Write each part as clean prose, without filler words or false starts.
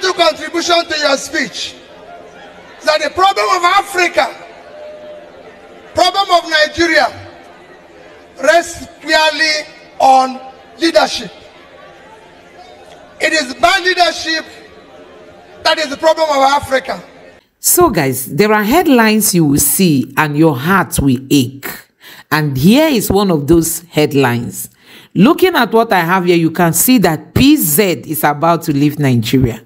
little contribution to your speech is that the problem of Africa, problem of Nigeria, rests clearly on leadership. It is bad leadership that is the problem of Africa. So guys, there are headlines you will see and your heart will ache. And here is one of those headlines. Looking at what I have here, you can see that PZ is about to leave Nigeria.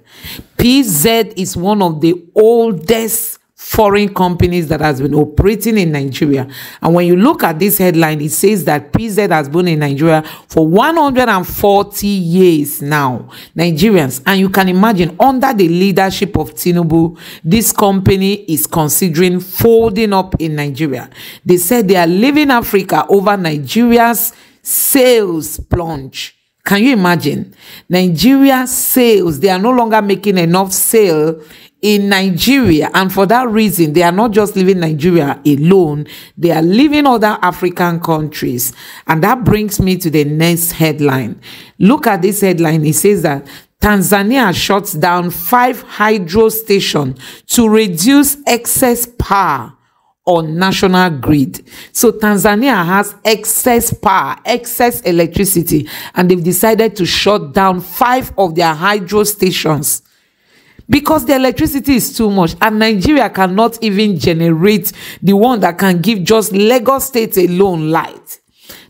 PZ is one of the oldest foreign companies that has been operating in Nigeria. And when you look at this headline, it says that PZ has been in Nigeria for 140 years now. Nigerians, and you can imagine, under the leadership of Tinubu, this company is considering folding up in Nigeria. They said they are leaving Africa over Nigeria's sales plunge. Can you imagine? Nigeria sales, they are no longer making enough sale in Nigeria, and for that reason, they are not just leaving Nigeria alone, they are leaving other African countries. And that brings me to the next headline. Look at this headline. It says that Tanzania shuts down 5 hydro stations to reduce excess power on national grid. So Tanzania has excess power, excess electricity, and they've decided to shut down 5 of their hydro stations because the electricity is too much, and Nigeria cannot even generate the one that can give just Lagos State alone light.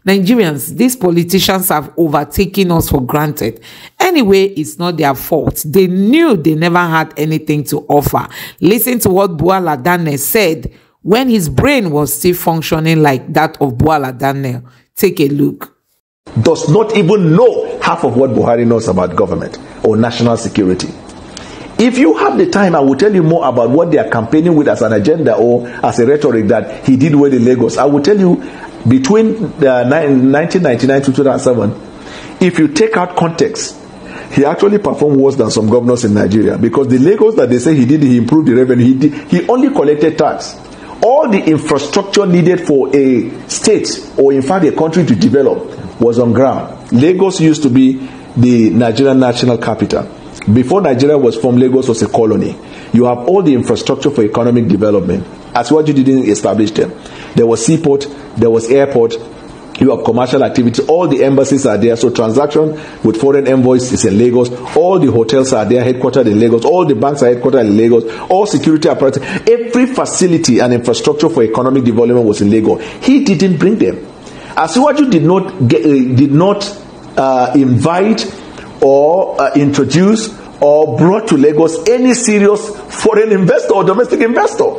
Nigerians, these politicians have overtaken us for granted. Anyway, it's not their fault. They knew they never had anything to offer. Listen to what Bwala Daniel said when his brain was still functioning like that of Bwala Daniel. Take a look. Does not even know half of what Buhari knows about government or national security. If you have the time, I will tell you more about what they are campaigning with as an agenda or as a rhetoric that he did well in Lagos. I will tell you, between 1999 to 2007, if you take out context, he actually performed worse than some governors in Nigeria, because the Lagos that they say he did, he improved the revenue, he only collected tax. All the infrastructure needed for a state or in fact a country to develop was on ground. Lagos used to be the Nigerian national capital. Before Nigeria was formed, Lagos was a colony. You have all the infrastructure for economic development. As what you didn't establish them. There was seaport, there was airport, you have commercial activity, all the embassies are there. So transaction with foreign envoys is in Lagos. All the hotels are there, headquartered in Lagos. All the banks are headquartered in Lagos. All security apparatus, every facility and infrastructure for economic development was in Lagos. He didn't bring them. Asiwaju did not invite or introduce or brought to Lagos any serious foreign investor or domestic investor.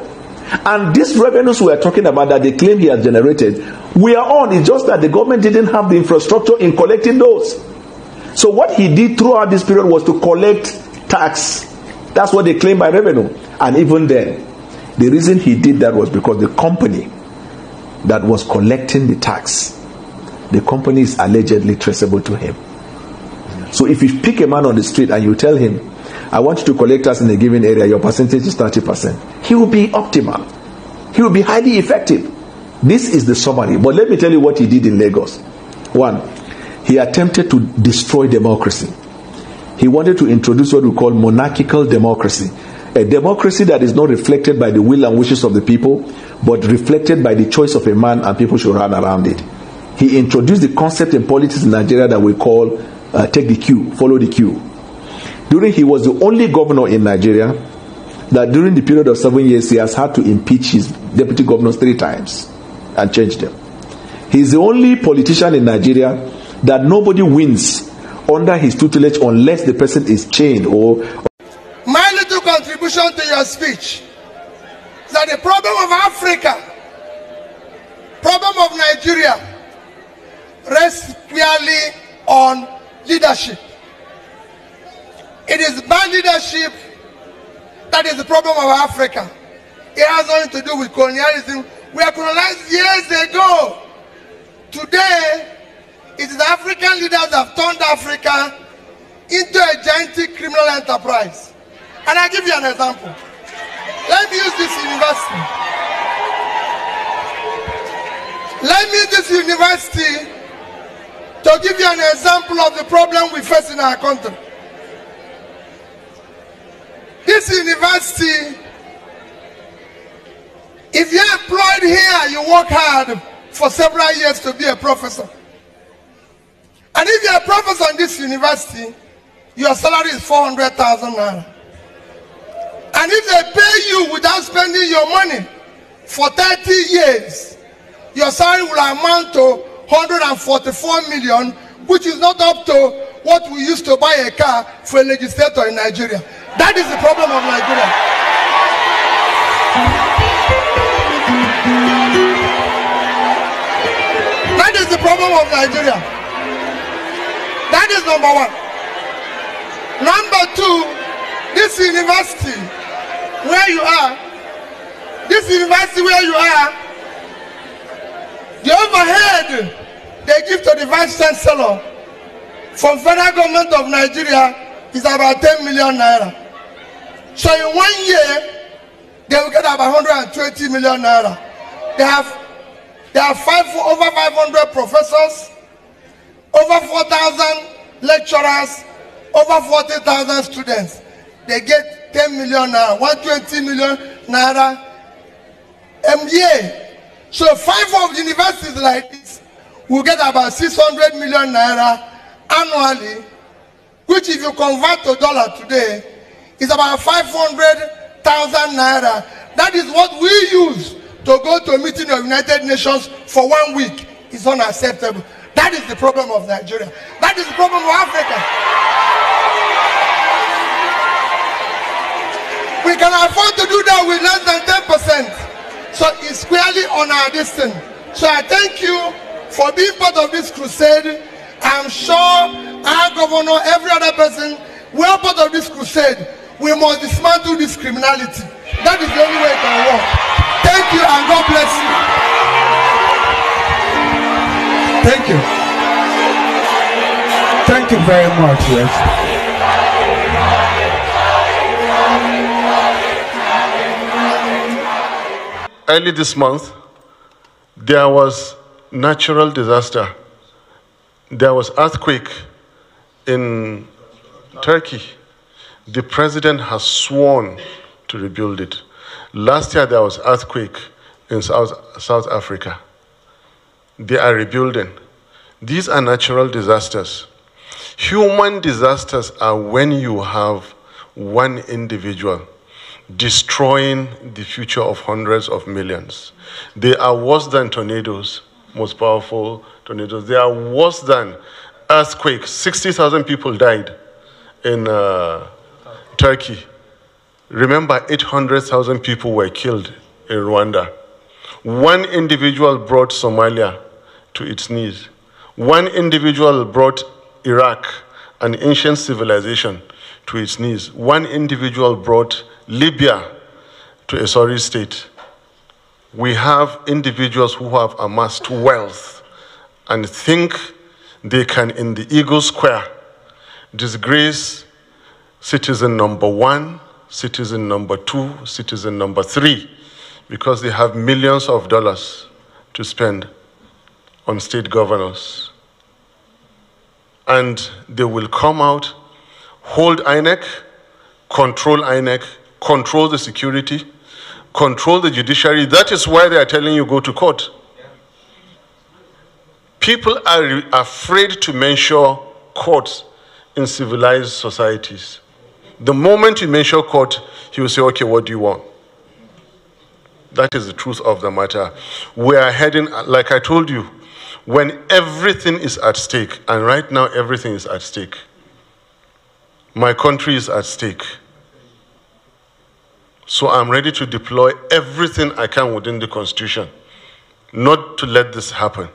And these revenues we are talking about that they claim he has generated, we are on. It's just that the government didn't have the infrastructure in collecting those. So what he did throughout this period was to collect tax. That's what they claim by revenue. And even then, the reason he did that was because the company that was collecting the tax, the company is allegedly traceable to him. So if you pick a man on the street and you tell him, I want you to collect us in a given area, your percentage is 30%, he will be optimal. He will be highly effective. This is the summary. But let me tell you what he did in Lagos. 1, he attempted to destroy democracy. He wanted to introduce what we call monarchical democracy. A democracy that is not reflected by the will and wishes of the people, but reflected by the choice of a man, and people should run around it. He introduced the concept in politics in Nigeria that we call take the queue, follow the queue. He was the only governor in Nigeria that during the period of 7 years he has had to impeach his deputy governors 3 times and change them. He's the only politician in Nigeria that nobody wins under his tutelage unless the person is chained or... My little contribution to your speech is that the problem of Africa, problem of Nigeria, rests clearly on leadership. It is bad leadership that is the problem of Africa. It has nothing to do with colonialism. We were colonized years ago. Today, it is the African leaders that have turned Africa into a gigantic criminal enterprise. And I'll give you an example. Let me use this university. Let me use this university to give you an example of the problem we face in our country. this university, if you're employed here, you work hard for several years to be a professor. And if you're a professor in this university, your salary is 400,000 naira. And if they pay you without spending your money for 30 years, your salary will amount to 144 million, which is not up to what we used to buy a car for a legislator in Nigeria. That is the problem of Nigeria. That is the problem of Nigeria. That is number one. Number two, this university where you are, the overhead they give to the vice chancellor from federal government of Nigeria is about 10 million naira. So in 1 year, they will get about 120 million naira. They have over 500 professors, over 4,000 lecturers, over 40,000 students. They get 10 million naira, 120 million naira a year. So 5 of universities like this will get about 600 million naira annually, which if you convert to dollar today, is about 500,000 naira. That is what we use to go to a meeting of United Nations for 1 week. It's unacceptable. That is the problem of Nigeria. That is the problem of Africa. We can afford to do that with less than 10%. So it's squarely on our destiny. So I thank you for being part of this crusade. I'm sure our governor, every other person, we are part of this crusade. We must dismantle this criminality. That is the only way it can work. Thank you and God bless you. Thank you. Thank you very much, yes. Early this month, there was natural disaster. There was earthquake in Turkey. The president has sworn to rebuild it. Last year, there was earthquake in South Africa. They are rebuilding. These are natural disasters. Human disasters are when you have one individual destroying the future of hundreds of millions. They are worse than tornadoes, most powerful tornadoes. They are worse than earthquakes. 60,000 people died in Turkey. Remember, 800,000 people were killed in Rwanda. One individual brought Somalia to its knees. One individual brought Iraq, an ancient civilization, to its knees. One individual brought Libya to a sorry state. We have individuals who have amassed wealth and think they can, in the Eagle Square, disgrace citizen number 1, citizen number 2, citizen number 3, because they have millions of dollars to spend on state governors. And they will come out, hold INEC, control the security, control the judiciary. That is why they are telling you go to court. People are afraid to mention courts in civilized societies. The moment you mention court, he will say, okay, what do you want? That is the truth of the matter. We are heading, like I told you, when everything is at stake, and right now everything is at stake. My country is at stake. So I'm ready to deploy everything I can within the Constitution, not to let this happen.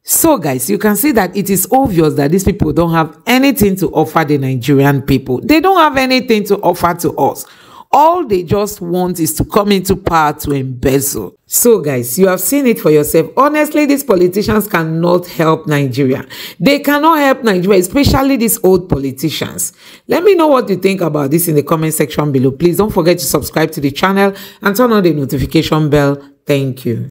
So guys, you can see that it is obvious that these people don't have anything to offer the Nigerian people. They don't have anything to offer to us. All they just want is to come into power to embezzle. So guys, you have seen it for yourself. Honestly, these politicians cannot help Nigeria. They cannot help Nigeria, especially these old politicians. Let me know what you think about this in the comment section below. Please don't forget to subscribe to the channel and turn on the notification bell. Thank you.